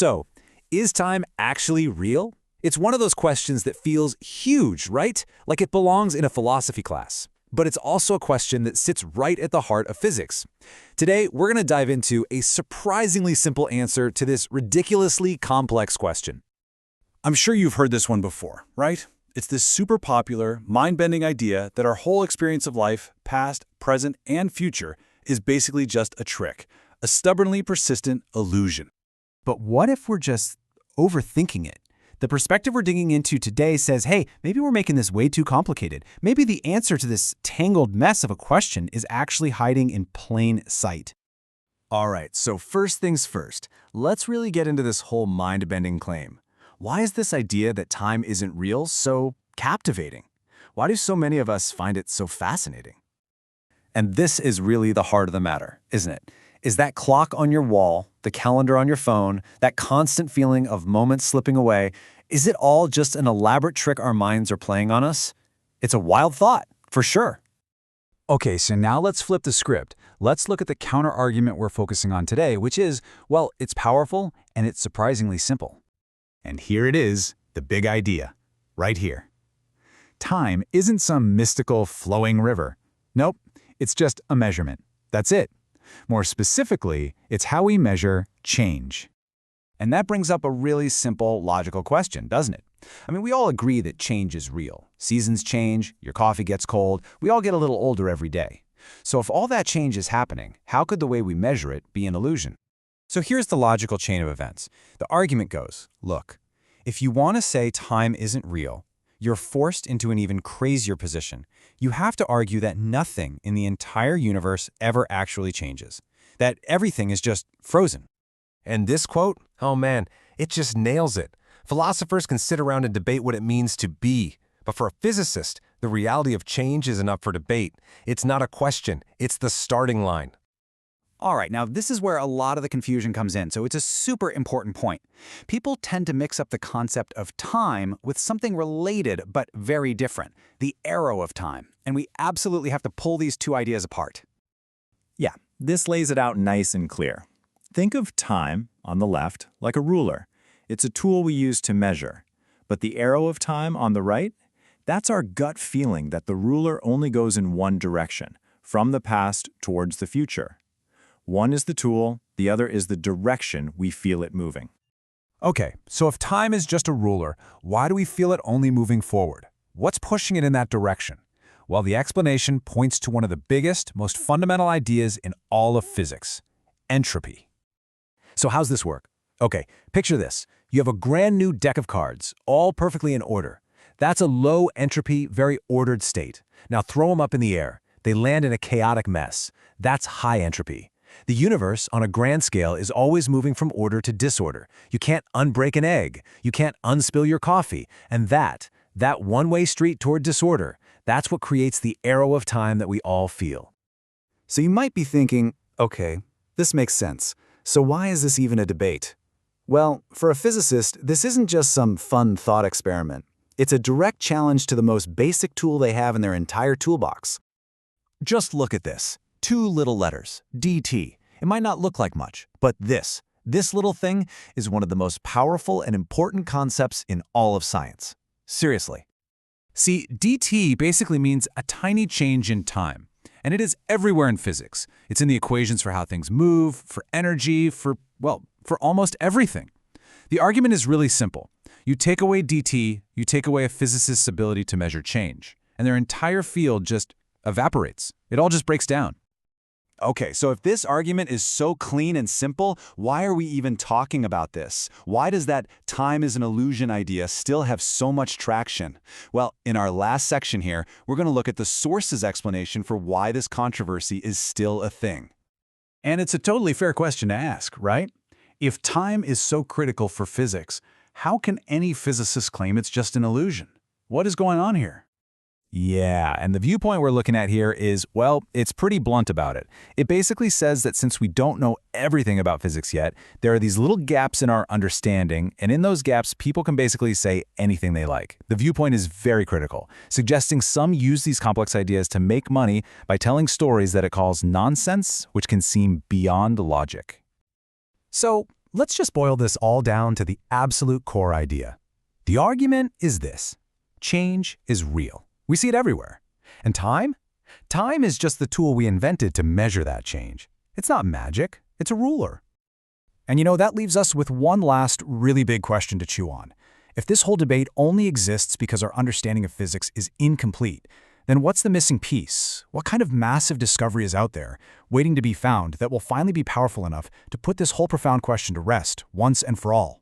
So, is time actually real? It's one of those questions that feels huge, right? Like it belongs in a philosophy class. But it's also a question that sits right at the heart of physics. Today, we're going to dive into a surprisingly simple answer to this ridiculously complex question. I'm sure you've heard this one before, right? It's this super popular, mind-bending idea that our whole experience of life, past, present, and future, is basically just a trick, a stubbornly persistent illusion. But what if we're just overthinking it? The perspective we're digging into today says, hey, maybe we're making this way too complicated. Maybe the answer to this tangled mess of a question is actually hiding in plain sight. All right, so first things first, let's really get into this whole mind-bending claim. Why is this idea that time isn't real so captivating? Why do so many of us find it so fascinating? And this is really the heart of the matter, isn't it? Is that clock on your wall, the calendar on your phone, that constant feeling of moments slipping away, is it all just an elaborate trick our minds are playing on us? It's a wild thought, for sure. Okay, so now let's flip the script. Let's look at the counter-argument we're focusing on today, which is, well, it's powerful and it's surprisingly simple. And here it is, the big idea, right here. Time isn't some mystical flowing river. Nope, it's just a measurement. That's it. More specifically, it's how we measure change. And that brings up a really simple, logical question, doesn't it? I mean, we all agree that change is real. Seasons change, your coffee gets cold, we all get a little older every day. So if all that change is happening, how could the way we measure it be an illusion? So here's the logical chain of events. The argument goes, look, if you want to say time isn't real, you're forced into an even crazier position. You have to argue that nothing in the entire universe ever actually changes, that everything is just frozen. And this quote, oh man, it just nails it. Philosophers can sit around and debate what it means to be, but for a physicist, the reality of change isn't up for debate. It's not a question, it's the starting line. All right, now this is where a lot of the confusion comes in, so it's a super important point. People tend to mix up the concept of time with something related but very different, the arrow of time, and we absolutely have to pull these two ideas apart. Yeah, this lays it out nice and clear. Think of time, on the left, like a ruler. It's a tool we use to measure. But the arrow of time on the right, that's our gut feeling that the ruler only goes in one direction, from the past towards the future. One is the tool, the other is the direction we feel it moving. Okay, so if time is just a ruler, why do we feel it only moving forward? What's pushing it in that direction? Well, the explanation points to one of the biggest, most fundamental ideas in all of physics: entropy. So how's this work? Okay, picture this. You have a brand new deck of cards, all perfectly in order. That's a low entropy, very ordered state. Now throw them up in the air. They land in a chaotic mess. That's high entropy. The universe, on a grand scale, is always moving from order to disorder. You can't unbreak an egg. You can't unspill your coffee. And that one-way street toward disorder, that's what creates the arrow of time that we all feel. So you might be thinking, okay, this makes sense. So why is this even a debate? Well, for a physicist, this isn't just some fun thought experiment. It's a direct challenge to the most basic tool they have in their entire toolbox. Just look at this. Two little letters, dt. It might not look like much, but this little thing is one of the most powerful and important concepts in all of science. Seriously. See, dt basically means a tiny change in time. And it is everywhere in physics. It's in the equations for how things move, for energy, for almost everything. The argument is really simple. You take away dt, you take away a physicist's ability to measure change, and their entire field just evaporates. It all just breaks down. Okay, so if this argument is so clean and simple, why are we even talking about this? Why does that time is an illusion idea still have so much traction? Well, in our last section here, we're going to look at the sources explanation for why this controversy is still a thing. And it's a totally fair question to ask, right? If time is so critical for physics, how can any physicist claim it's just an illusion? What is going on here? Yeah, and the viewpoint we're looking at here is, well, it's pretty blunt about it. It basically says that since we don't know everything about physics yet, there are these little gaps in our understanding, and in those gaps, people can basically say anything they like. The viewpoint is very critical, suggesting some use these complex ideas to make money by telling stories that it calls nonsense, which can seem beyond logic. So, Let's just boil this all down to the absolute core idea. The argument is this: change is real. We see it everywhere. And time? Time is just the tool we invented to measure that change. It's not magic, it's a ruler. And that leaves us with one last really big question to chew on. If this whole debate only exists because our understanding of physics is incomplete, then what's the missing piece? What kind of massive discovery is out there, waiting to be found, that will finally be powerful enough to put this whole profound question to rest once and for all?